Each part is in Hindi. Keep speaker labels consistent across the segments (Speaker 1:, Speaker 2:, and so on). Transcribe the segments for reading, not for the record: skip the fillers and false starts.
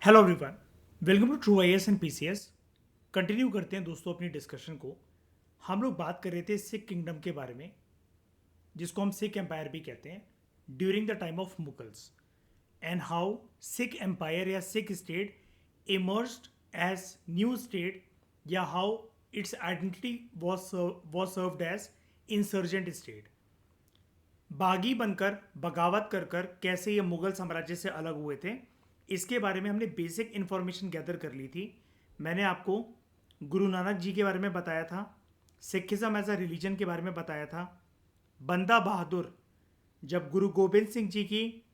Speaker 1: Hello everyone, welcome to true IAS and PCS. Continue करते हैं दोस्तों अपनी डिस्कशन को। हम लोग बात कर रहे थे सिख किंगडम के बारे में, जिसको हम सिख एम्पायर भी कहते हैं, during the time of Mughals, and how Sikh empire या Sikh state emerged as new state, या how its identity was served as insurgent state. बागी बनकर बगावत कर कर कैसे ये मुगल साम्राज्य से अलग हुए थे, इसके बारे में हमने बेसिक इन्फॉर्मेशन गैदर कर ली थी। मैंने आपको गुरु नानक जी के बारे में बताया था, सिखिज्म एज अ रिलीजन के बारे में बताया था। बंदा बहादुर, जब गुरु गोबिंद सिंह जी की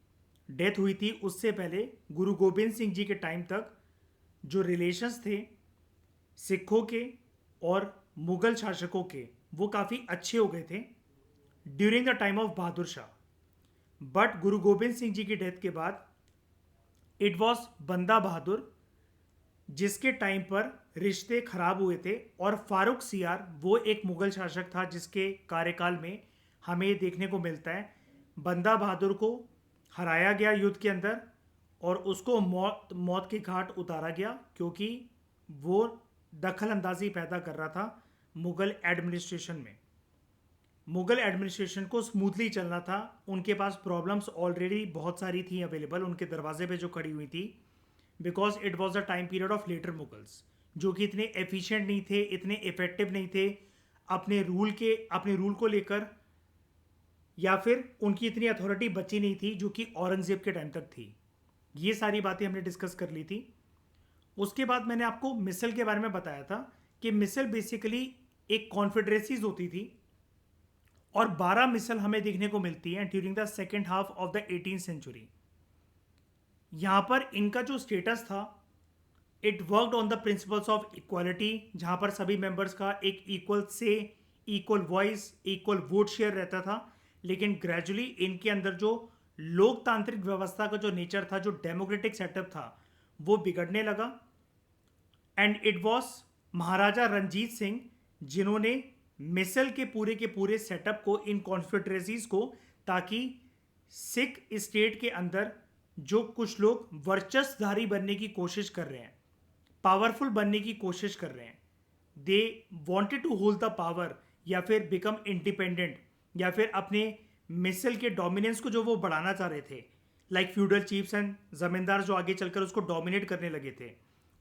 Speaker 1: डेथ हुई थी उससे पहले गुरु गोबिंद सिंह जी के टाइम तक जो रिलेशंस थे सिखों के और मुगल शासकों के, वो काफ़ी अच्छे हो गए थे during the time of Bahadur Shah. But Guru Gobind Singh ji की डेथ के बाद इट वॉज बंदा बहादुर जिसके टाइम पर रिश्ते खराब हुए थे, और फारूक सियार वो एक मुगल शासक था जिसके कार्यकाल में हमें ये देखने को मिलता है बंदा बहादुर को हराया गया युद्ध के अंदर, और उसको मौत मौत के घाट उतारा गया क्योंकि वो दखल अंदाजी पैदा कर रहा था मुगल एडमिनिस्ट्रेशन में। मुगल एडमिनिस्ट्रेशन को स्मूथली चलना था, उनके पास प्रॉब्लम्स ऑलरेडी बहुत सारी थी अवेलेबल उनके दरवाजे पे जो खड़ी हुई थी, because it was the time period of later Mughals, जो कि इतने एफिशिएंट नहीं थे, इतने इफेक्टिव नहीं थे अपने रूल को लेकर, या फिर उनकी इतनी अथॉरिटी बची नहीं थी जो कि औरंगजेब के टाइम तक थी। ये सारी बातें हमने डिस्कस कर ली थी। उसके बाद मैंने आपको मिसल के बारे में बताया था कि मिसल बेसिकली एक कॉन्फेडरेसीज होती थी, और 12 मिसल हमें देखने को मिलती हैं during the second half of the 18th century. यहाँ पर इनका जो स्टेटस था, it worked on the principles of equality, जहाँ पर सभी मेंबर्स का एक इक्वल से, equal voice, equal vote share रहता था। लेकिन ग्रेजुअली इनके अंदर जो लोकतांत्रिक व्यवस्था का जो नेचर था, जो डेमोक्रेटिक सेटअप था, वो बिगड़ने लगा। एंड इट वॉज महाराजा रंजीत सिंह जिन्होंने मिसल के पूरे सेटअप को, इन कॉन्फेडरेसीज को, ताकि सिख स्टेट के अंदर जो कुछ लोग वर्चस्वधारी बनने की कोशिश कर रहे हैं, पावरफुल बनने की कोशिश कर रहे हैं, they wanted to hold the power, या फिर बिकम इंडिपेंडेंट, या फिर अपने मिसल के डोमिनेंस को जो वो बढ़ाना चाह रहे थे, लाइक फ्यूडल चीफ्स एंड जमींदार जो आगे चलकर उसको डोमिनेट करने लगे थे,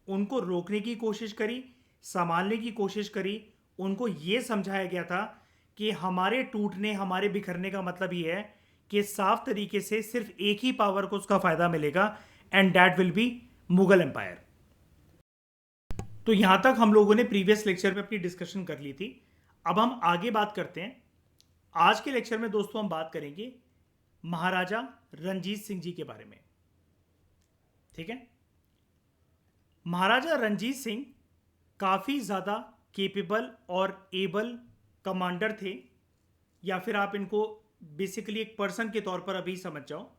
Speaker 1: उनको रोकने की कोशिश करी, संभालने की कोशिश करी। उनको ये समझाया गया था कि हमारे टूटने, हमारे बिखरने का मतलब ये है कि साफ तरीके से सिर्फ एक ही पावर को उसका फायदा मिलेगा, and that will be Mughal empire. तो यहां तक हम लोगों ने प्रीवियस लेक्चर में अपनी डिस्कशन कर ली थी। अब हम आगे बात करते हैं। आज के लेक्चर में दोस्तों हम बात करेंगे महाराजा रंजीत सिंह जी के बारे में। ठीक है, महाराजा रंजीत सिंह काफ़ी ज़्यादा केपेबल और एबल कमांडर थे, या फिर आप इनको बेसिकली एक पर्सन के तौर पर अभी समझ जाओ।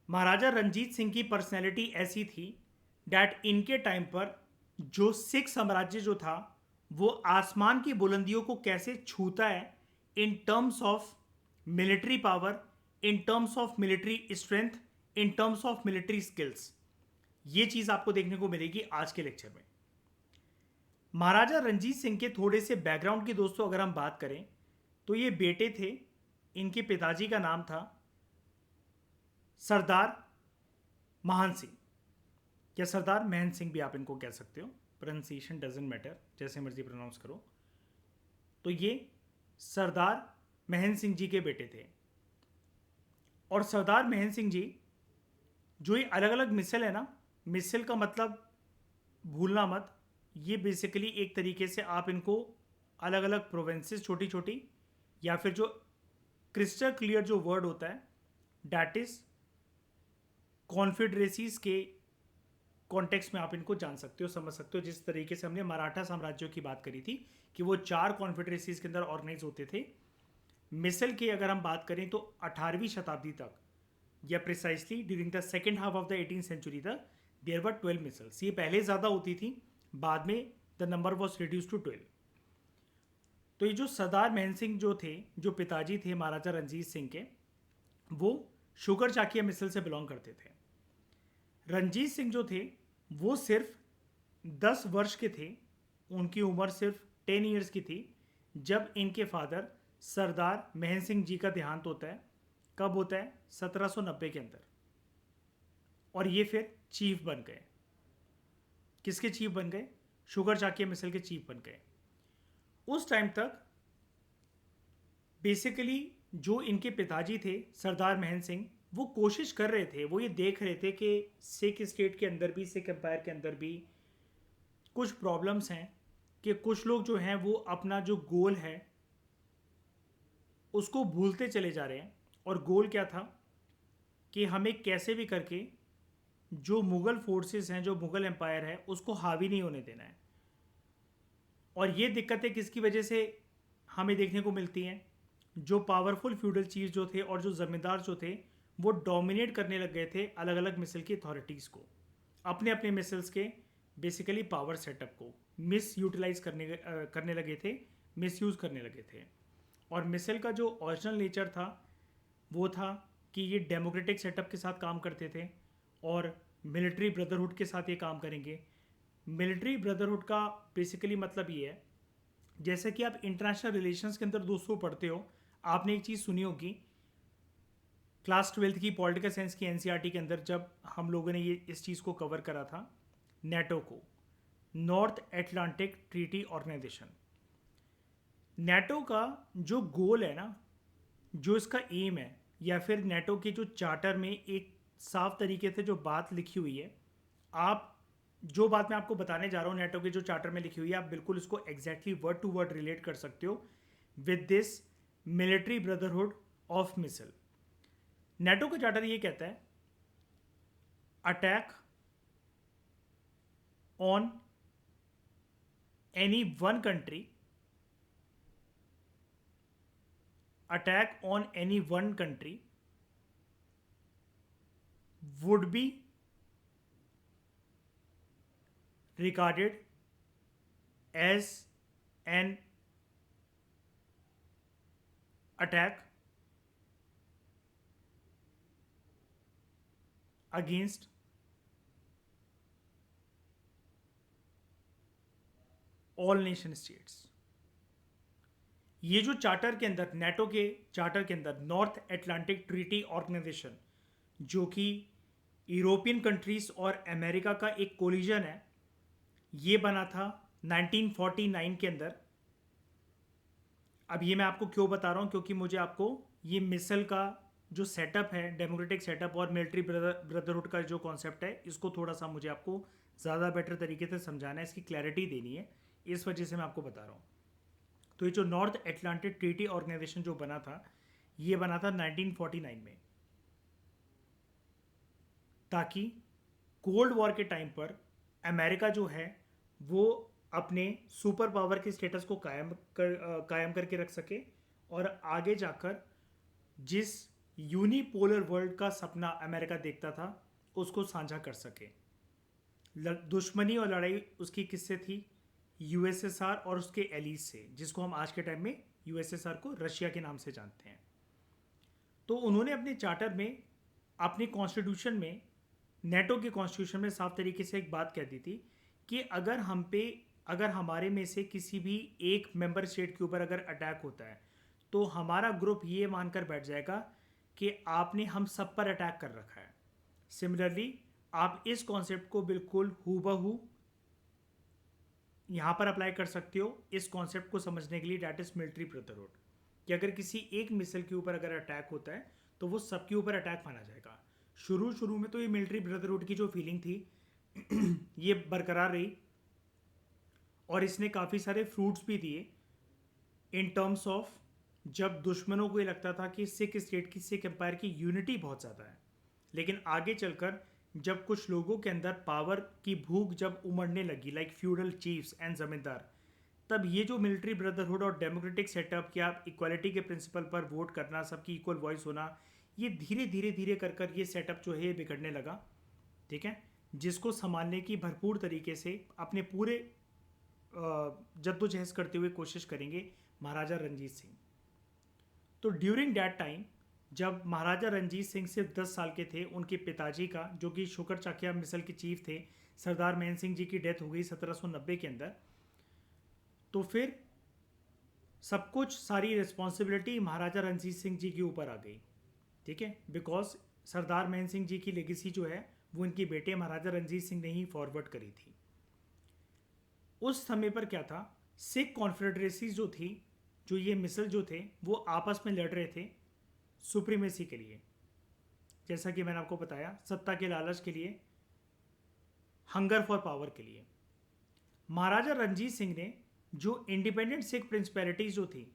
Speaker 1: महाराजा रंजीत सिंह की पर्सनैलिटी ऐसी थी डैट इनके टाइम पर जो सिख साम्राज्य जो था, वो आसमान की बुलंदियों को कैसे छूता है in terms of military power, in terms of military strength, in terms of military skills. ये चीज़ आपको देखने को मिलेगी आज के लेक्चर में। महाराजा रंजीत सिंह के थोड़े से बैकग्राउंड की दोस्तों अगर हम बात करें, तो ये बेटे थे, इनके पिताजी का नाम था सरदार महान सिंह, या सरदार महन सिंह भी आप इनको कह सकते हो, प्रोनाउंसिएशन डजेंट मैटर, जैसे मर्जी प्रोनाउंस करो। तो ये सरदार महन सिंह जी के बेटे थे। और सरदार महन सिंह जी, जो ये अलग अलग मिसल है ना, मिसल का मतलब भूलना मत, ये बेसिकली एक तरीके से आप इनको अलग अलग प्रोविंसेस छोटी छोटी, या फिर जो क्रिस्टल क्लियर जो वर्ड होता है, डैट इज कॉन्फेडरेसीज के कॉन्टेक्स्ट में आप इनको जान सकते हो, समझ सकते हो। जिस तरीके से हमने मराठा साम्राज्यों की बात करी थी कि वो 4 कॉन्फेडरेसीज के अंदर ऑर्गेनाइज होते थे, मिसल की अगर हम बात करें तो 18वीं शताब्दी तक, या precisely during the second half of the 18th century तक, देयर वर 12 मिसल्स। ये पहले ज़्यादा होती थी, बाद में the number was reduce to 12। तो ये जो सरदार महन सिंह जो थे, जो पिताजी थे महाराजा रंजीत सिंह के, वो शुगर चाकिया मिसल से बिलोंग करते थे। रंजीत सिंह जो थे वो सिर्फ 10 वर्ष के थे, उनकी उम्र सिर्फ 10 ईयर्स की थी जब इनके फादर सरदार महन सिंह जी का देहांत होता है। कब होता है? 1790 के अंदर। और ये फिर चीफ बन गए। किसके चीफ बन गए? शुगर चाकिया मिसल के चीफ बन गए। उस टाइम तक बेसिकली जो इनके पिताजी थे सरदार महन सिंह, वो कोशिश कर रहे थे, वो ये देख रहे थे कि सिख स्टेट के अंदर भी, सिख एम्पायर के अंदर भी कुछ प्रॉब्लम्स हैं कि कुछ लोग जो हैं वो अपना जो गोल है उसको भूलते चले जा रहे हैं। और गोल क्या था कि हमें कैसे भी करके जो मुग़ल फोर्सेस हैं, जो मुग़ल एम्पायर है, उसको हावी नहीं होने देना है। और ये दिक्कतें किसकी वजह से हमें देखने को मिलती हैं? जो पावरफुल फ्यूडल चीफ जो थे और जो ज़मींदार जो थे वो डोमिनेट करने लग गए थे अलग अलग मिसल की अथॉरिटीज़ को, अपने अपने मिसल्स के बेसिकली पावर सेटअप को मिस यूटिलाइज करने लगे थे, मिसयूज़ करने लगे थे। और मिसल का जो ओरिजिनल नेचर था वो था कि ये डेमोक्रेटिक सेटअप के साथ काम करते थे और मिलिट्री ब्रदरहुड के साथ ये काम करेंगे। मिलिट्री ब्रदरहुड का बेसिकली मतलब ये है, जैसे कि आप इंटरनेशनल रिलेशंस के अंदर दोस्तों पढ़ते हो, आपने एक चीज़ सुनी होगी क्लास 12th की पॉलिटिकल साइंस की एनसीईआरटी के अंदर, जब हम लोगों ने ये इस चीज़ को कवर करा था, नेटो को, North Atlantic Treaty Organisation. NATO का जो गोल है ना, जो इसका एम है, या फिर नेटो के जो चार्टर में एक साफ तरीके से जो बात लिखी हुई है, आप जो बात मैं आपको बताने जा रहा हूँ नेटो के जो चार्टर में लिखी हुई है, आप बिल्कुल इसको exactly word to word relate कर सकते हो with this military brotherhood of misl. NATO का चार्टर ये कहता है, attack on any one country, attack on any one country would be regarded as an attack against all nation states। ये जो चार्टर के अंदर, नेटो के चार्टर के अंदर, नॉर्थ एटलांटिक ट्रीटी ऑर्गेनाइजेशन, जो कि यूरोपियन कंट्रीज और अमेरिका का एक कोलिजन है, ये बना था 1949 के अंदर। अब ये मैं आपको क्यों बता रहा हूँ, क्योंकि मुझे आपको ये मिसल का जो सेटअप है, डेमोक्रेटिक सेटअप और मिलिट्री ब्रदरहुड का जो कॉन्सेप्ट है, इसको थोड़ा सा मुझे आपको ज़्यादा बेटर तरीके से समझाना है, इसकी क्लैरिटी देनी है, इस वजह से मैं आपको बता रहा हूँ। तो ये जो नॉर्थ एटलांटिक ट्रीटी ऑर्गेनाइजेशन जो बना था, ये बना था 1949 में, ताकि कोल्ड वॉर के टाइम पर अमेरिका जो है वो अपने सुपर पावर के स्टेटस को कायम करके रख सके और आगे जाकर जिस यूनिपोलर वर्ल्ड का सपना अमेरिका देखता था उसको साझा कर सके। दुश्मनी और लड़ाई उसकी किससे थी? यूएसएसआर और उसके एलीज से, जिसको हम आज के टाइम में यूएसएसआर को रशिया के नाम से जानते हैं। तो उन्होंने अपने चार्टर में, अपने कॉन्स्टिट्यूशन में, नेटो के कॉन्स्टिट्यूशन में साफ तरीके से एक बात कह दी थी कि अगर हमारे में से किसी भी एक मेंबर स्टेट के ऊपर अगर अटैक होता है तो हमारा ग्रुप ये मानकर बैठ जाएगा कि आपने हम सब पर अटैक कर रखा है। सिमिलरली आप इस कॉन्सेप्ट को बिल्कुल हूबहू यहाँ पर अप्लाई कर सकते हो इस कॉन्सेप्ट को समझने के लिए, डैट इज मिलिट्री ब्रदरहुड, कि अगर किसी एक मिसल के ऊपर अगर अटैक होता है तो वो सबके ऊपर अटैक माना जाएगा। शुरू में तो ये मिलिट्री ब्रदरहुड की जो फीलिंग थी ये बरकरार रही और इसने काफ़ी सारे फ्रूट्स भी दिए इन टर्म्स ऑफ, जब दुश्मनों को ये लगता था कि सिख स्टेट की, सिख एम्पायर की यूनिटी बहुत ज़्यादा है, लेकिन आगे चलकर जब कुछ लोगों के अंदर पावर की भूख जब उमड़ने लगी, लाइक फ्यूडल चीफ्स एंड जमींदार, तब ये जो मिलिट्री ब्रदरहुड और डेमोक्रेटिक सेटअप, कि आप इक्वालिटी के प्रिंसिपल पर वोट करना, सबकी इक्वल वॉइस होना, ये धीरे धीरे कर ये सेटअप जो है ये बिगड़ने लगा। ठीक है, जिसको संभालने की भरपूर तरीके से अपने पूरे जद्दोजहद करते हुए कोशिश करेंगे महाराजा रंजीत सिंह। तो ड्यूरिंग दैट टाइम जब महाराजा रंजीत सिंह सिर्फ 10 साल के थे, उनके पिताजी का, जो कि शुकर चाकिया मिसल के चीफ थे, सरदार मान सिंह जी की डेथ हो गई 1790 के अंदर। तो फिर सब कुछ, सारी रिस्पॉन्सिबिलिटी महाराजा रंजीत सिंह जी के ऊपर आ गई। ठीक है, बिकॉज सरदार मान सिंह जी की लेगेसी जो है वो इनके बेटे महाराजा रंजीत सिंह ने ही फॉरवर्ड करी थी। उस समय पर क्या था, सिख कॉन्फेडरेसी जो थी, जो ये मिसल जो थे, वो आपस में लड़ रहे थे सुप्रीमेसी के लिए। जैसा कि मैंने आपको बताया, सत्ता के लालच के लिए, हंगर फॉर पावर के लिए। महाराजा रंजीत सिंह ने जो इंडिपेंडेंट सिख प्रिंसिपैलिटीज जो थी,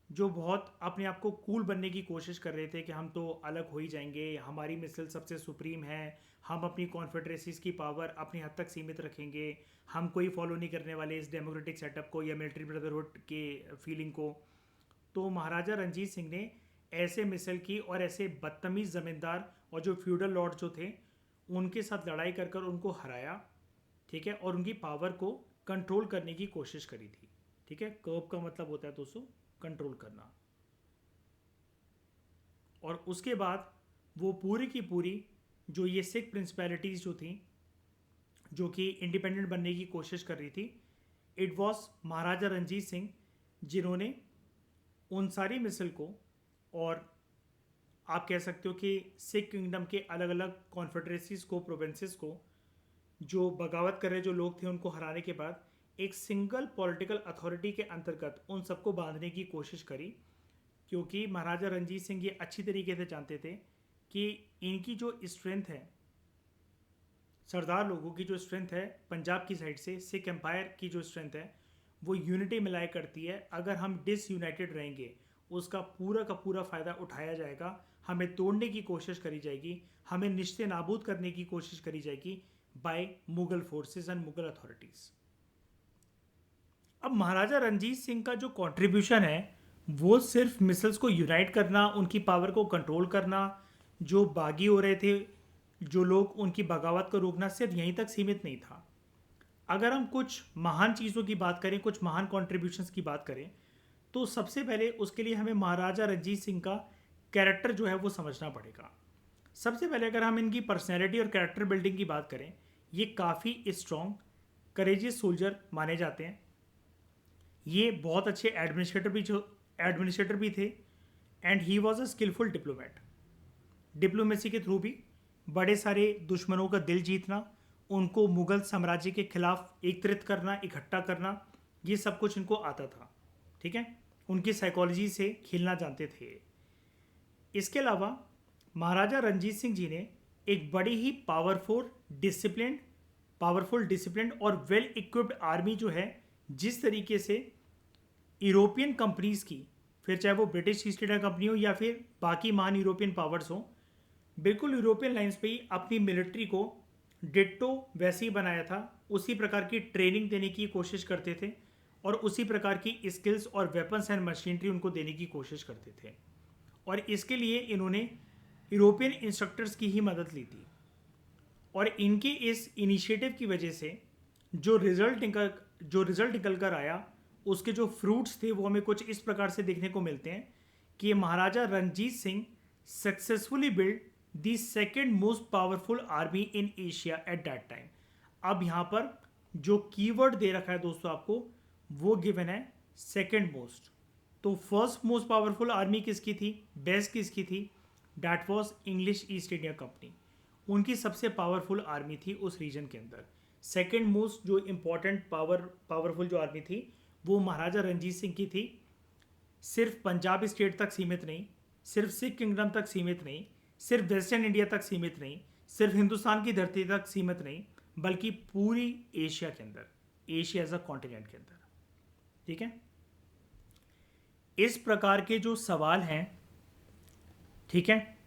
Speaker 1: जो बहुत अपने आप को कूल बनने की कोशिश कर रहे थे कि हम तो अलग हो ही जाएंगे, हमारी मिसल सबसे सुप्रीम है, हम अपनी कॉन्फेडरेसीज की पावर अपनी हद तक सीमित रखेंगे, हम कोई फॉलो नहीं करने वाले इस डेमोक्रेटिक सेटअप को या मिलिट्री ब्रदरहुड के फीलिंग को। तो महाराजा रंजीत सिंह ने ऐसे मिसल की और ऐसे बदतमीज जमींदार और जो फ्यूडल लॉर्ड जो थे उनके साथ लड़ाई कर कर उनको हराया। ठीक है, और उनकी पावर को कंट्रोल करने की कोशिश करी थी। ठीक है, कर्ब का मतलब होता है दोस्तों कंट्रोल करना। और उसके बाद वो पूरी की पूरी जो ये सिख प्रिंसिपैलिटीज़ जो थी, जो कि इंडिपेंडेंट बनने की कोशिश कर रही थी, इट वॉज महाराजा रंजीत सिंह जिन्होंने उन सारी मिसल को, और आप कह सकते हो कि सिख किंगडम के अलग अलग कॉन्फेडरेसीज को, प्रोविंसेस को, जो बगावत कर रहे जो लोग थे, उनको हराने के बाद एक सिंगल पॉलिटिकल अथॉरिटी के अंतर्गत उन सबको बांधने की कोशिश करी। क्योंकि महाराजा रंजीत सिंह ये अच्छी तरीके से जानते थे कि इनकी जो स्ट्रेंथ है, सरदार लोगों की जो स्ट्रेंथ है पंजाब की साइड से, सिख एम्पायर की जो स्ट्रेंथ है वो यूनिटी मिलाए करती है। अगर हम डिसयूनाइटेड रहेंगे उसका पूरा फ़ायदा उठाया जाएगा, हमें तोड़ने की कोशिश करी जाएगी, हमें निश्चित नाबूद करने की कोशिश करी जाएगी by Mughal forces and Mughal authorities. अब महाराजा रंजीत सिंह का जो कंट्रीब्यूशन है वो सिर्फ मिसल्स को यूनाइट करना, उनकी पावर को कंट्रोल करना, जो बागी हो रहे थे जो लोग, उनकी बगावत को रोकना, सिर्फ यहीं तक सीमित नहीं था। अगर हम कुछ महान चीज़ों की बात करें, कुछ महान कॉन्ट्रीब्यूशंस की बात करें, तो सबसे पहले उसके लिए हमें महाराजा रंजीत सिंह का कैरेक्टर जो है वो समझना पड़ेगा। सबसे पहले अगर हम इनकी पर्सनैलिटी और कैरेक्टर बिल्डिंग की बात करें, ये काफ़ी स्ट्रॉन्ग करेजियस सोल्जर माने जाते हैं। ये बहुत अच्छे एडमिनिस्ट्रेटर भी थे, and he was a skilful diplomat. Diplomacy के थ्रू भी बड़े सारे दुश्मनों का दिल जीतना, उनको मुगल साम्राज्य के खिलाफ एकत्रित करना, इकट्ठा करना, ये सब कुछ इनको आता था। ठीक है, उनकी साइकोलॉजी से खेलना जानते थे। इसके अलावा महाराजा रंजीत सिंह जी ने एक बड़ी ही पावरफुल डिसिप्लिन और वेल इक्विप्ड आर्मी जो है, जिस तरीके से यूरोपियन कंपनीज की, फिर चाहे वो ब्रिटिश ईस्ट इंडिया कंपनी हो या फिर बाकी महान यूरोपियन पावर्स हो, बिल्कुल यूरोपियन लाइंस पे ही अपनी मिलिट्री को डिट्टो वैसे ही बनाया था, उसी प्रकार की ट्रेनिंग देने की कोशिश करते थे और उसी प्रकार की स्किल्स और वेपन्स एंड मशीनरी उनको देने की कोशिश करते थे। और इसके लिए इन्होंने यूरोपियन इंस्ट्रक्टर्स की ही मदद ली थी। और इनके इस इनिशिएटिव की वजह से जो रिजल्ट निकल कर आया, उसके जो फ्रूट्स थे वो हमें कुछ इस प्रकार से देखने को मिलते हैं कि Maharaja Ranjit Singh successfully build the second most powerful army in Asia at that time. अब यहाँ पर जो कीवर्ड दे रखा है दोस्तों आपको, वो गिवन है सेकेंड मोस्ट। तो फर्स्ट मोस्ट पावरफुल आर्मी किसकी थी, बेस्ट किसकी थी, that was English east India company. उनकी सबसे पावरफुल आर्मी थी उस रीजन के अंदर। सेकेंड मोस्ट जो इम्पॉर्टेंट पावरफुल जो आर्मी थी वो महाराजा रंजीत सिंह की थी। सिर्फ पंजाब स्टेट तक सीमित नहीं, सिर्फ सिख किंगडम तक सीमित नहीं, सिर्फ वेस्टर्न इंडिया तक सीमित नहीं, सिर्फ हिंदुस्तान की धरती तक सीमित नहीं, बल्कि पूरी एशिया के अंदर, एशिया एज अ कॉन्टिनेंट के अंदर। ठीक है, इस प्रकार के जो सवाल हैं, ठीक है,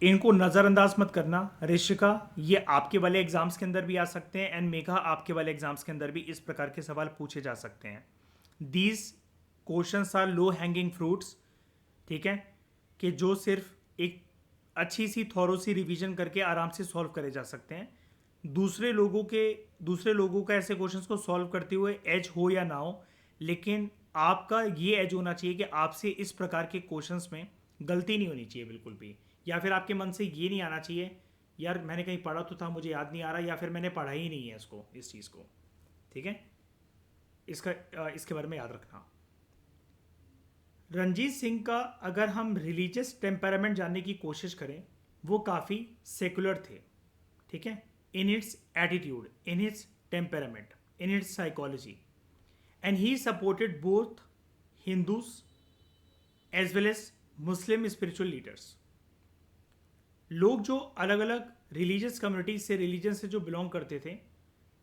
Speaker 1: इनको नज़रअंदाज मत करना। ऋषिका, ये आपके वाले एग्जाम्स के अंदर भी आ सकते हैं, एंड मेघा, आपके वाले एग्जाम्स के अंदर भी इस प्रकार के सवाल पूछे जा सकते हैं। These questions are low hanging fruits. ठीक है, कि जो सिर्फ एक अच्छी सी थॉरो सी रिवीजन करके आराम से सॉल्व करे जा सकते हैं। दूसरे लोगों का ऐसे क्वेश्चंस को सॉल्व करते हुए एज हो या ना हो, लेकिन आपका ये एज होना चाहिए कि आपसे इस प्रकार के क्वेश्चंस में गलती नहीं होनी चाहिए बिल्कुल भी, या फिर आपके मन से ये नहीं आना चाहिए यार मैंने कहीं पढ़ा तो था मुझे याद नहीं आ रहा, या फिर मैंने पढ़ा ही नहीं है इसको, इस चीज़ को। ठीक है, इसके बारे में याद रखना। रंजीत सिंह का अगर हम रिलीजियस टेम्परामेंट जानने की कोशिश करें, वो काफ़ी सेकुलर थे। ठीक है, in its attitude, in its temperament, in its psychology, and he supported both Hindus as well as Muslim spiritual leaders. लोग जो अलग अलग रिलीजियस कम्युनिटी से, रिलीजन से जो बिलोंग करते थे,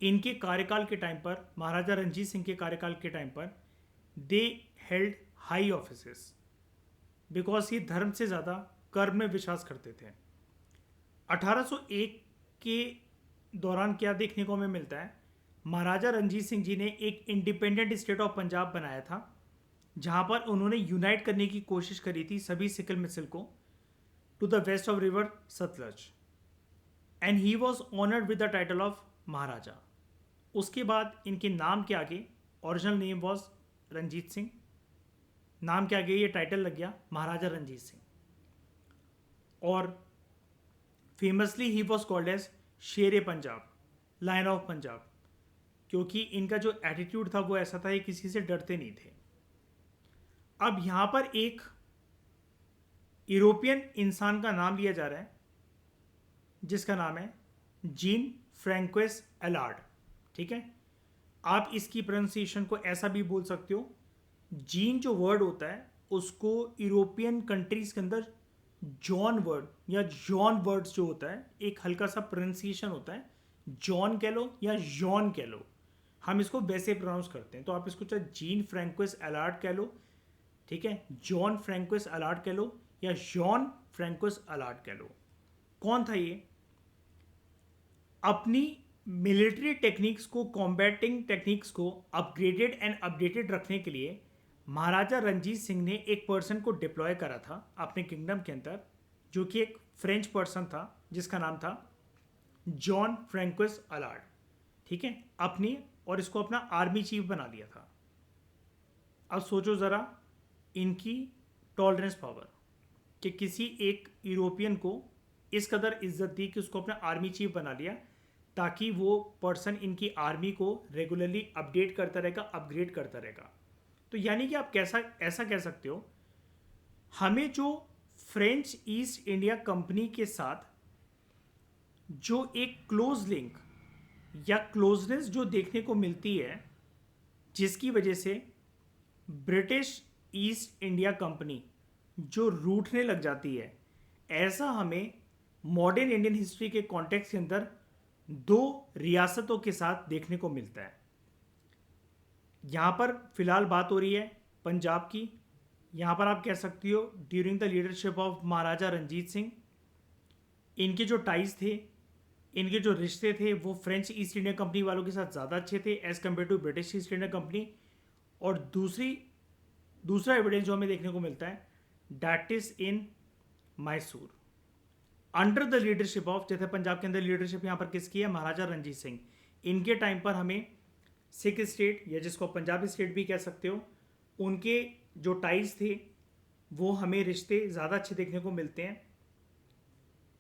Speaker 1: इनके कार्यकाल के टाइम पर, महाराजा रंजीत सिंह के कार्यकाल के टाइम पर, दे हेल्ड हाई ऑफिसेस बिकॉज ये धर्म से ज़्यादा कर्म में विश्वास करते थे। 1801 के दौरान क्या देखने को हमें मिलता है, महाराजा रंजीत सिंह जी ने एक इंडिपेंडेंट स्टेट ऑफ पंजाब बनाया था, जहां पर उन्होंने यूनाइट करने की कोशिश करी थी सभी सिकल मिसल को to the west of river Sutlej, and he was honoured with the title of Maharaja. उसके बाद इनके नाम के आगे, original name was Ranjit Singh, नाम के आगे ये टाइटल लग गया महाराजा रंजीत सिंह, और famously he was called as Sher Punjab, lion of Punjab, क्योंकि इनका जो एटीट्यूड था वो ऐसा था, ये किसी से डरते नहीं थे। अब यहां पर एक यूरोपियन इंसान का नाम लिया जा रहा है जिसका नाम है जीन फ्रैंकोइस एलार्ड। ठीक है, आप इसकी प्रोनाउंसिएशन को ऐसा भी बोल सकते हो, जीन जो वर्ड होता है उसको यूरोपियन कंट्रीज के अंदर जॉन वर्ड या जॉन वर्ड्स जो होता है, एक हल्का सा प्रोनाउंसिएशन होता है, जॉन कह लो या जॉन कह लो, हम इसको वैसे प्रोनाउंस करते हैं। तो आप इसको चाहे जीन फ्रैंकोइस एलार्ड कह लो, ठीक है, जॉन फ्रैंकोइस एलार्ड कह लो या जॉन फ्रैंकोइस एलार्ड कह लो। कौन था ये? अपनी मिलिट्री टेक्निक्स को, कॉम्बैटिंग टेक्निक्स को अपग्रेडेड एंड अपडेटेड रखने के लिए महाराजा रंजीत सिंह ने एक पर्सन को डिप्लॉय करा था अपने किंगडम के अंदर, जो कि एक फ्रेंच पर्सन था जिसका नाम था जॉन फ्रैंकोइस एलार्ड। ठीक है, अपनी, और इसको अपना आर्मी चीफ बना दिया था। अब सोचो ज़रा इनकी टॉलरेंस पावर, कि किसी एक यूरोपियन को इस कदर इज्जत दी कि उसको अपना आर्मी चीफ बना लिया, ताकि वो पर्सन इनकी आर्मी को रेगुलरली अपडेट करता रहेगा, अपग्रेड करता रहेगा। तो यानी कि आप कैसा ऐसा कह सकते हो, हमें जो फ्रेंच ईस्ट इंडिया कंपनी के साथ जो एक क्लोज लिंक या क्लोजनेस जो देखने को मिलती है, जिसकी वजह से ब्रिटिश ईस्ट इंडिया कंपनी जो रूठने लग जाती है, ऐसा हमें मॉडर्न इंडियन हिस्ट्री के कॉन्टेक्स्ट के अंदर दो रियासतों के साथ देखने को मिलता है। यहाँ पर फिलहाल बात हो रही है पंजाब की। यहाँ पर आप कह सकती हो ड्यूरिंग द लीडरशिप ऑफ महाराजा रंजीत सिंह, इनके जो टाइज थे, इनके जो रिश्ते थे, वो फ्रेंच ईस्ट इंडिया कंपनी वालों के साथ ज़्यादा अच्छे थे as compare to British East India Company. और दूसरा एविडेंस जो हमें देखने को मिलता है, that is in Mysore under the leadership of, जैसे पंजाब के अंदर लीडरशिप यहाँ पर किसकी है, महाराजा रंजीत सिंह। इनके टाइम पर हमें सिख स्टेट, या जिसको पंजाबी स्टेट भी कह सकते हो, उनके जो टाइज थे वो हमें रिश्ते ज़्यादा अच्छे देखने को मिलते हैं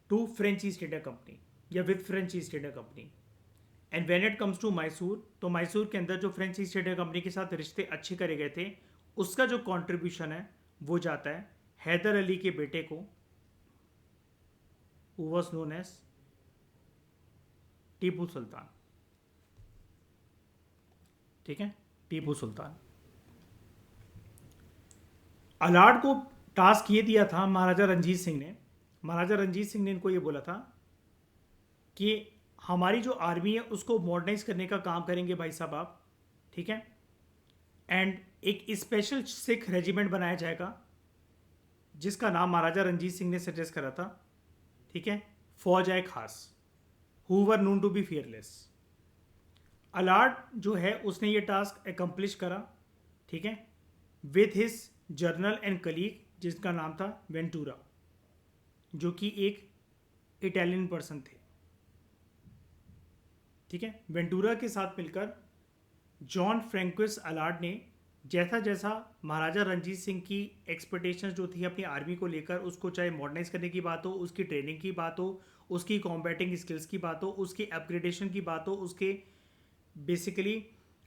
Speaker 1: to French East India company या with French East India company. And when it comes to Mysore, तो मैसूर के अंदर जो फ्रेंच ईस्ट इंडिया कंपनी के साथ रिश्ते अच्छे करे गए थे, उसका जो कॉन्ट्रीब्यूशन है वो जाता है हैदर अली के बेटे को, who was known as Tipu Sultan. ठीक है, टीपू सुल्तान। अलार्ड को टास्क ये दिया था महाराजा रंजीत सिंह ने, महाराजा रंजीत सिंह ने इनको ये बोला था कि हमारी जो आर्मी है उसको मॉडर्नाइज करने का काम करेंगे भाई साहब आप। ठीक है, एंड एक स्पेशल सिख रेजिमेंट बनाया जाएगा जिसका नाम महाराजा रंजीत सिंह ने सजेस्ट करा था। ठीक है, फौज है खास, who were known to be fearless. Allard जो है उसने ये टास्क एकम्प्लिश करा। ठीक है, with his general and colleague जिसका नाम था वेंटूरा, जो कि एक इटालियन पर्सन थे। ठीक है, वेंटूरा के साथ मिलकर जॉन फ्रैंकोइस अलार्ड ने जैसा जैसा महाराजा रणजीत सिंह की एक्सपेक्टेशंस जो थी अपनी आर्मी को लेकर, उसको चाहे मॉडर्नाइज करने की बात हो, उसकी ट्रेनिंग की बात हो, उसकी कॉम्बैटिंग स्किल्स की बात हो, उसकी अपग्रेडेशन की बात हो, उसके बेसिकली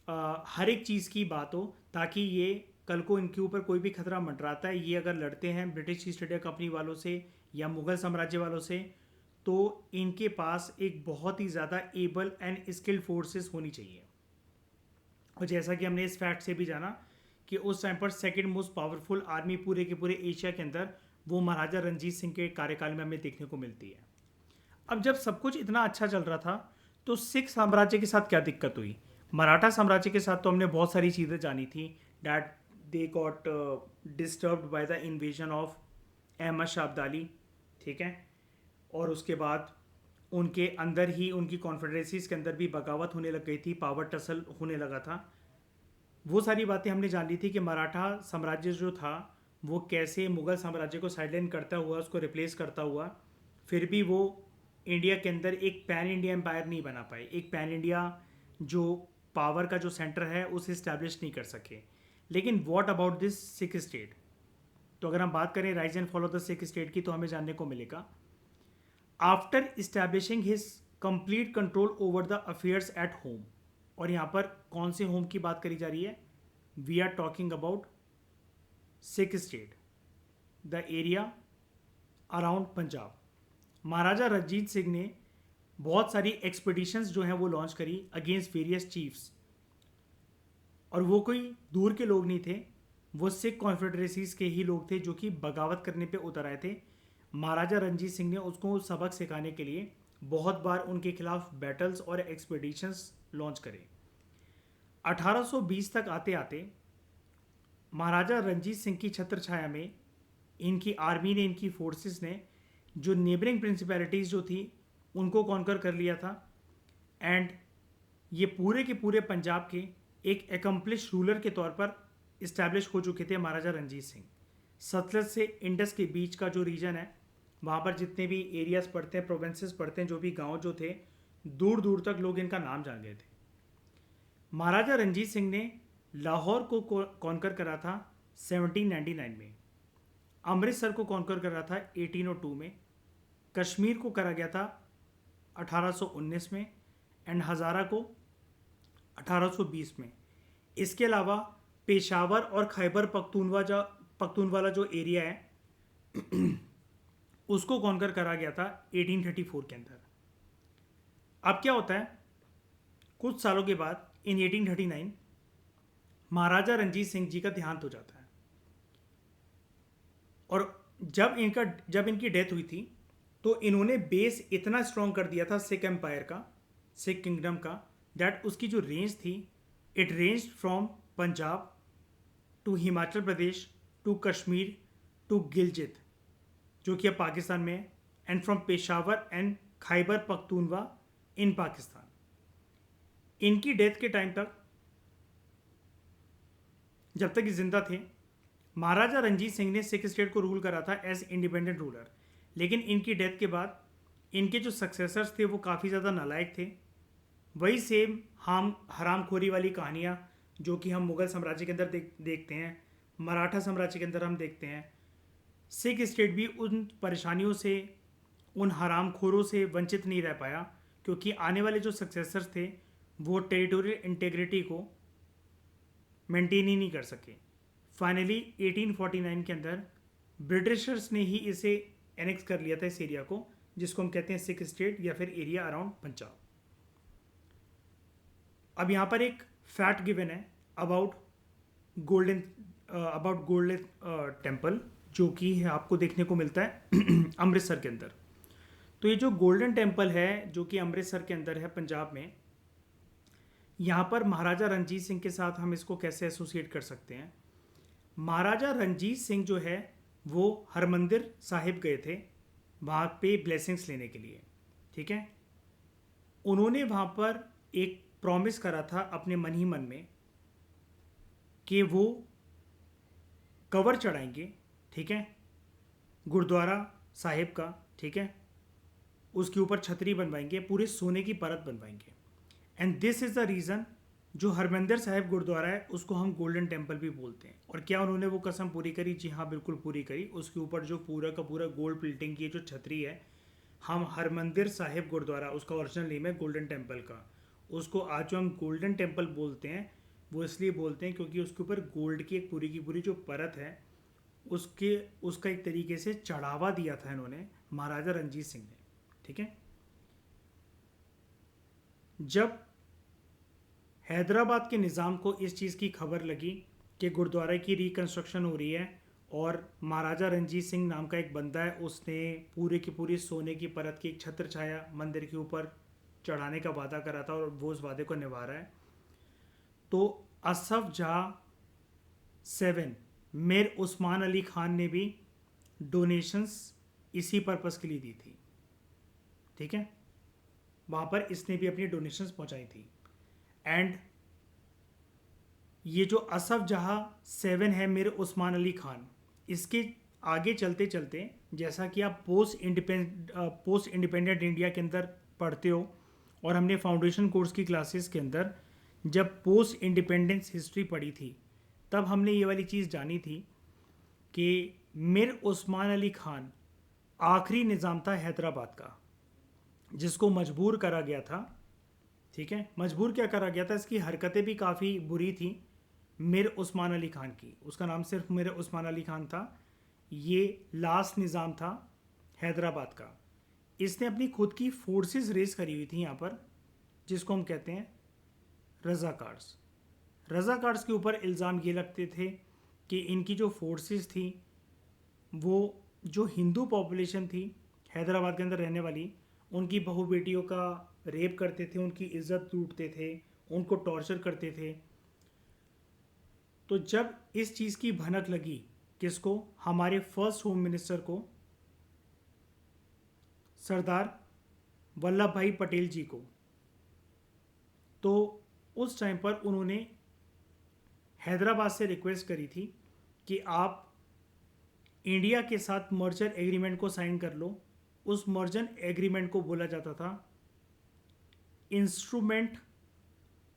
Speaker 1: हर एक चीज़ की बात हो, ताकि ये कल को इनके ऊपर कोई भी खतरा मंडराता है, ये अगर लड़ते हैं ब्रिटिश ईस्ट इंडिया कंपनी वालों से या मुगल साम्राज्य वालों से, तो इनके पास एक बहुत ही ज़्यादा एबल एंड स्किल्ड फोर्सेस होनी चाहिए। और जैसा कि हमने इस फैक्ट से भी जाना कि उस टाइम पर सेकंड मोस्ट पावरफुल आर्मी पूरे के पूरे एशिया के अंदर वो महाराजा रणजीत सिंह के कार्यकाल में हमें देखने को मिलती है। अब जब सब कुछ इतना अच्छा चल रहा था, तो सिख साम्राज्य के साथ क्या दिक्कत हुई? मराठा साम्राज्य के साथ तो हमने बहुत सारी चीज़ें जानी थी, that they got disturbed by the invasion of Ahmad Shah Abdali, ठीक है। और उसके बाद उनके अंदर ही उनकी कॉन्फेडरेसीज के अंदर भी बगावत होने लग गई थी, पावर टसल होने लगा था। वो सारी बातें हमने जान ली थी कि मराठा साम्राज्य जो था वो कैसे मुगल साम्राज्य को साइडलाइन करता हुआ, उसको रिप्लेस करता हुआ, फिर भी वो इंडिया के अंदर एक पैन इंडिया एम्पायर नहीं बना पाए, एक पैन इंडिया जो पावर का जो सेंटर है उसे इस्टेब्लिश नहीं कर सके। लेकिन what about this Sikh state? तो अगर हम बात करें rise and follow the Sikh state की, तो हमें जानने को मिलेगा after establishing his complete control over the affairs at home. और यहाँ पर कौन से होम की बात करी जा रही है? We are talking about Sikh state, the area around Punjab. Maharaja Ranjit Singh ने बहुत सारी एक्सपीडिशंस जो हैं वो लॉन्च करी अगेंस्ट वेरियस चीफ्स। और वो कोई दूर के लोग नहीं थे, वो सिख कॉन्फेडरेसीज के ही लोग थे जो कि बगावत करने पे उतर आए थे। महाराजा रणजीत सिंह ने उसको सबक सिखाने के लिए बहुत बार उनके खिलाफ बैटल्स और एक्सपीडिशंस लॉन्च करे। 1820 तक आते आते महाराजा रणजीत सिंह की छत्र छाया में इनकी आर्मी ने, इनकी फोर्सेस ने जो नेबरिंग प्रिंसिपैलिटीज़ जो थी उनको कॉन्कर कर लिया था। एंड ये पूरे के पूरे पंजाब के एक एकम्प्लिश रूलर के तौर पर इस्टेब्लिश हो चुके थे महाराजा रणजीत सिंह। सतलज से इंडस के बीच का जो रीजन है, वहाँ पर जितने भी एरियाज पड़ते हैं, प्रोविंसेस पड़ते हैं, जो भी गांव जो थे, दूर दूर तक लोग इनका नाम जान गए थे। महाराजा रणजीत सिंह ने लाहौर को कॉन्कर करा था 1799 में, अमृतसर को कॉन्कर करा था 1802 में, कश्मीर को करा गया था 1819 में, एंड हज़ारा को 1820 में। इसके अलावा पेशावर और खैबर पख्तूनवाला जो एरिया है उसको कॉन्कर करा गया था 1834 के अंदर। अब क्या होता है, कुछ सालों के बाद इन 1839 महाराजा रणजीत सिंह जी का देहांत हो जाता है। और जब इनकी डेथ हुई थी, तो इन्होंने बेस इतना स्ट्रॉन्ग कर दिया था सिख एम्पायर का, सिख किंगडम का, दैट उसकी जो रेंज थी, it range from Punjab to Himachal Pradesh to Kashmir to Gilgit, जो कि अब पाकिस्तान में है, and from Peshawar and Khyber Pakhtunkhwa in Pakistan. इनकी डेथ के टाइम तक, जब तक ये जिंदा थे, महाराजा रणजीत सिंह ने सिख स्टेट को रूल करा था एज इंडिपेंडेंट रूलर। लेकिन इनकी डेथ के बाद इनके जो सक्सेसर्स थे वो काफ़ी ज़्यादा नालायक थे। वही सेम हम हरामखोरी वाली कहानियाँ जो कि हम मुग़ल साम्राज्य के अंदर देखते हैं, मराठा साम्राज्य के अंदर हम देखते हैं। सिख स्टेट भी उन परेशानियों से, उन हरामखोरों से वंचित नहीं रह पाया, क्योंकि आने वाले जो सक्सेसर्स थे वो टेरिटोरियल इंटेग्रिटी को मेंटेन ही नहीं कर सके। फाइनली 1849 के अंदर ब्रिटिशर्स ने ही इसे एनेक्स कर लिया था, इस एरिया को, जिसको हम कहते हैं सिख स्टेट या फिर एरिया अराउंड पंजाब। अब यहाँ पर एक फैक्ट गिवन है अबाउट गोल्डन टेम्पल, जो कि आपको देखने को मिलता है अमृतसर के अंदर। तो ये जो गोल्डन टेम्पल है जो कि अमृतसर के अंदर है पंजाब में, यहाँ पर महाराजा रणजीत सिंह के साथ हम इसको कैसे एसोसिएट कर सकते हैं? महाराजा रणजीत सिंह जो है वो हरमंदिर साहिब गए थे वहाँ पे ब्लेसिंग्स लेने के लिए, ठीक है। उन्होंने वहाँ पर एक प्रॉमिस करा था अपने मन ही मन में कि वो कवर चढ़ाएंगे, ठीक है, गुरुद्वारा साहिब का, ठीक है, उसके ऊपर छतरी बनवाएंगे, पूरे सोने की परत बनवाएंगे। And this is the reason जो हरमंदिर साहिब गुरुद्वारा है उसको हम गोल्डन टेम्पल भी बोलते हैं। और क्या उन्होंने वो कसम पूरी करी? जी हाँ, बिल्कुल पूरी करी। उसके ऊपर जो पूरा का पूरा गोल्ड प्लेटिंग की जो छतरी है, हम हरमंदिर साहिब गुरुद्वारा, उसका ओरिजिनल नेम है गोल्डन टेम्पल का, उसको आज जो हम गोल्डन टेम्पल बोलते हैं वो इसलिए बोलते हैं क्योंकि उसके ऊपर गोल्ड की एक पूरी जो परत है उसके उसका एक तरीके से चढ़ावा दिया था इन्होंने महाराजा रणजीत सिंह ने। ठीक है। जब हैदराबाद के निज़ाम को इस चीज़ की खबर लगी कि गुरुद्वारे की रिकंस्ट्रक्शन हो रही है और महाराजा रणजीत सिंह नाम का एक बंदा है, उसने पूरे की पूरी सोने की परत की एक छत्र छाया मंदिर के ऊपर चढ़ाने का वादा करा था और वो उस वादे को निभा रहा है, तो असफ जहाँ 7 मीर उस्मान अली खान ने भी डोनेशंस इसी पर्पस के लिए दी थी। ठीक है। वहाँ पर इसने भी अपनी डोनेशंस पहुँचाई थी। एंड ये जो असफ जहाँ 7 है मीर उस्मान अली खान, इसके आगे चलते चलते जैसा कि आप पोस्ट इंडिपेंडेंट इंडिया के अंदर पढ़ते हो और हमने फाउंडेशन कोर्स की क्लासेस के अंदर जब पोस्ट इंडिपेंडेंस हिस्ट्री पढ़ी थी तब हमने ये वाली चीज़ जानी थी कि मीर उस्मान अली खान आखिरी निज़ाम था हैदराबाद का जिसको मजबूर करा गया था। ठीक है। मजबूर क्या करा गया था? इसकी हरकतें भी काफ़ी बुरी थी मीर उस्मान अली खान की। उसका नाम सिर्फ मीर उस्मान अली खान था। ये लास्ट निज़ाम था हैदराबाद का। इसने अपनी खुद की फोर्सेस रेस करी हुई थी यहाँ पर, जिसको हम कहते हैं रज़ाकार्स। रज़ाकार्स के ऊपर इल्ज़ाम ये लगते थे कि इनकी जो फोर्सेस थी वो जो हिंदू पॉपुलेशन थी हैदराबाद के अंदर रहने वाली, उनकी बहू बेटियों का रेप करते थे, उनकी इज्जत लूटते थे, उनको टॉर्चर करते थे। तो जब इस चीज़ की भनक लगी किसको? हमारे फर्स्ट होम मिनिस्टर को, सरदार वल्लभ भाई पटेल जी को, तो उस टाइम पर उन्होंने हैदराबाद से रिक्वेस्ट करी थी कि आप इंडिया के साथ मर्जर एग्रीमेंट को साइन कर लो। उस मर्जर एग्रीमेंट को बोला जाता था इंस्ट्रूमेंट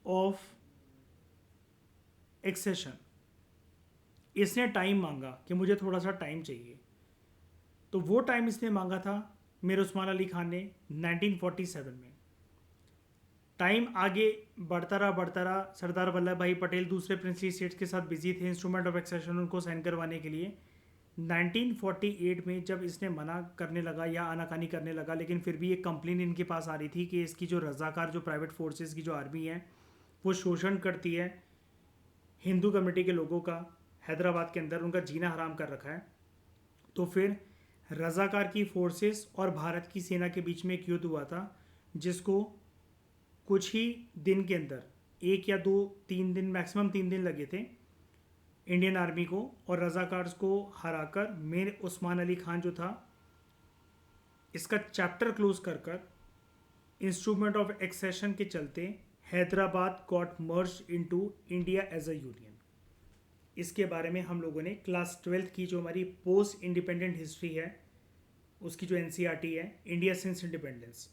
Speaker 1: ऑफ एक्सेशन। इसने टाइम मांगा कि मुझे थोड़ा सा टाइम चाहिए, तो वो टाइम इसने मांगा था मीर उस्मान अली खान ने 1947 में। टाइम आगे बढ़ता रहा। सरदार वल्लभ भाई पटेल दूसरे प्रिंसली स्टेट्स के साथ बिजी थे इंस्ट्रूमेंट ऑफ एक्सेशन उनको साइन करवाने के लिए। 1948 में जब इसने मना करने लगा या आनाकानी करने लगा, लेकिन फिर भी एक कंप्लेन इनके पास आ रही थी कि इसकी जो रज़ाकार जो प्राइवेट फोर्सेस की जो आर्मी है वो शोषण करती है हिंदू कम्युनिटी के लोगों का, हैदराबाद के अंदर उनका जीना हराम कर रखा है। तो फिर रज़ाकार की फोर्सेस और भारत की सेना के बीच में एक युद्ध हुआ था, जिसको कुछ ही दिन के अंदर 1 या 2-3 दिन, मैक्सिमम 3 दिन लगे थे इंडियन आर्मी को और रज़ाकार्स को हराकर मीर उस्मान अली खान जो था इसका चैप्टर क्लोज कर इंस्ट्रूमेंट ऑफ एक्सेशन के चलते Hyderabad got merge into India as a union. इसके बारे में हम लोगों ने क्लास 12th की जो हमारी पोस्ट इंडिपेंडेंट हिस्ट्री है उसकी जो NCERT है, इंडिया सिंस इंडिपेंडेंस,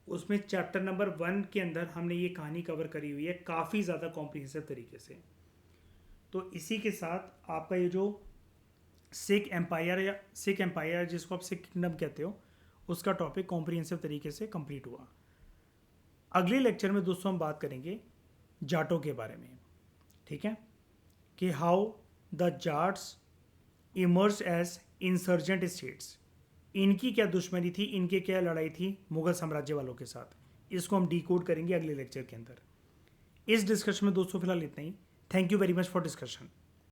Speaker 1: उसमें चैप्टर नंबर 1 के अंदर हमने ये कहानी कवर करी हुई है काफ़ी ज़्यादा कॉम्प्रिहेंसिव तरीके से। तो इसी के साथ आपका ये जो सिख एम्पायर जिसको आप सिख किंगडम कहते हो उसका टॉपिक कॉम्प्रिहेंसिव तरीके से कंप्लीट हुआ। अगले लेक्चर में दोस्तों हम बात करेंगे जाटों के बारे में। ठीक है, कि how the Jats emerge as insurgent states, इनकी क्या दुश्मनी थी, इनके क्या लड़ाई थी मुगल साम्राज्य वालों के साथ, इसको हम डिकोड करेंगे अगले लेक्चर के अंदर। इस डिस्कशन में दोस्तों फिलहाल इतना ही। Thank you very much for discussion.